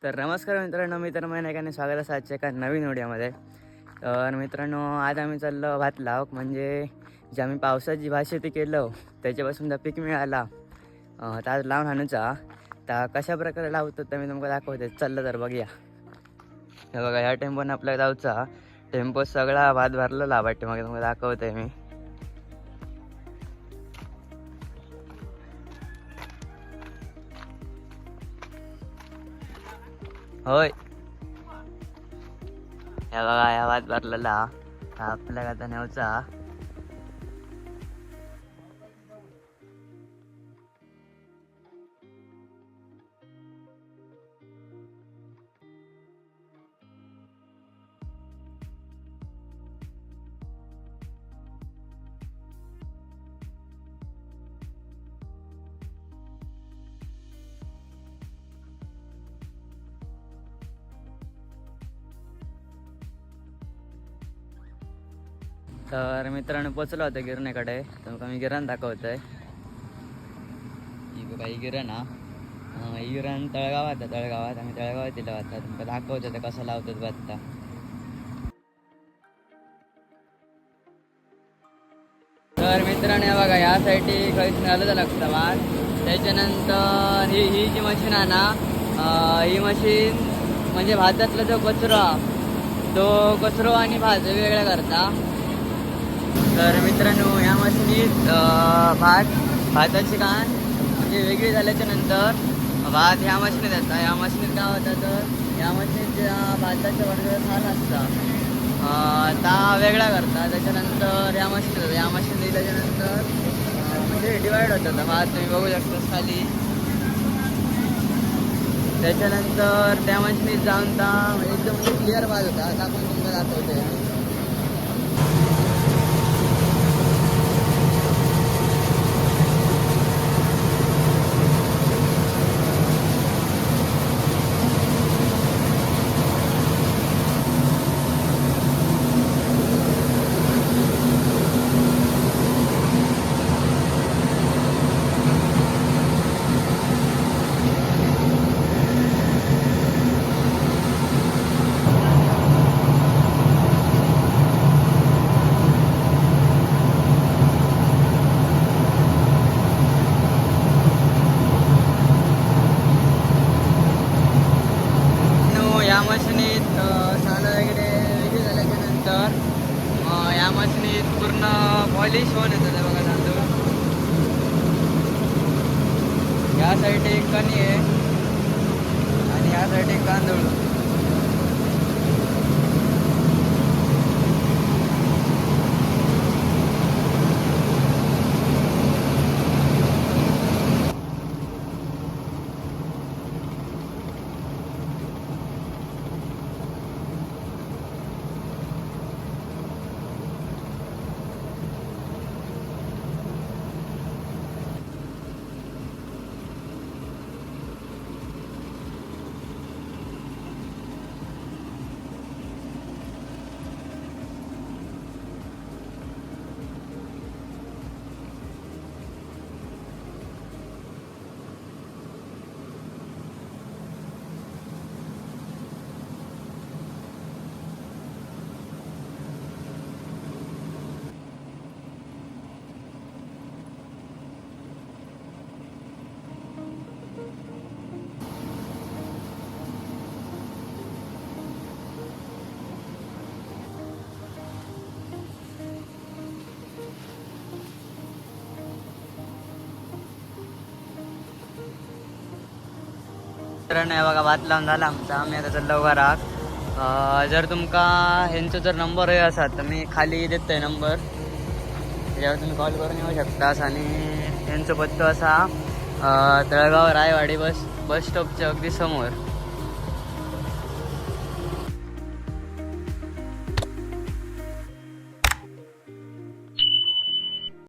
तर नमस्कार मित्रांनो, मी तर महिन्याने स्वागत आहे आजच्या एका नवीन व्हिडिओमध्ये. तर मित्रांनो, आज आम्ही चाललो भात लावक, म्हणजे जे आम्ही पावसाची भात शेती केलं त्याच्यापासून जर पीक मिळाला तर आज लावून आणूचा. तर कशा प्रकारे लावतो तर मी तुम्हाला दाखवते. चाललं तर बघूया. हे बघा, ह्या टेम्पोने आपल्याला जाऊचा. टेम्पो सगळा भात भरलेला वाटते, मग तुम्हाला दाखवते मी. होय, हे बघा, ह्या भात भरलेला आपल्याला आता न्यायचा. तर मित्रांनो, पोचलो होतो गिरणीकडे. तर मी गिरण दाखवतोय. ही बघा, ही गिरण ही गिरण तळगावात आहे. आम्ही तळगावात दिलं होता. तुमका दाखवतो ते कसं लावतात बत्ता. तर मित्रांनो, हे बघा, या साईडची काहीच मिळालं लागतं भात. त्याच्यानंतर ही जी मशीन आहे ना, ही मशीन म्हणजे भातातला जो कचरा, तो कचरो आणि भात वेगवेगळा करता. तर मित्रांनो, या मशीनीत भाताची कान म्हणजे वेगळी झाल्याच्या नंतर भात ह्या मशीनीत येतात. या मशीनीत काय होतं तर या मशीनीच्या भाताच्या वरचा थान असता ता वेगळा करता. त्याच्यानंतर या मशीन दिल्याच्यानंतर म्हणजे डिवाईड होतं भात. तुम्ही बघू शकता खाली. त्याच्यानंतर त्या मशीनीत जाऊन ता एकदम क्लिअर भात होता. आता आपण तुम्हाला दाखवतोय. या मशीनीत सालं वगैरे वेगळी झाल्याच्या नंतर या मशीनीत पूर्ण पॉलिश होऊन येतं. ते बघा, तांदूळ या साईड एक कणी आहे आणि या साईड एक तांदूळ. मित्रांनो, हे बघा, भात लावून झाला आमचा. आम्ही आता चाललो घरात. जर तुमका ह्यांचा जर नंबर हे असा तर मी खाली देतोय नंबर, त्याच्यावर तुम्ही कॉल करून येऊ शकतास. आणि त्यांचं पत्तो असा तळगाव रायवाडी बस स्टॉपच्या अगदी समोर.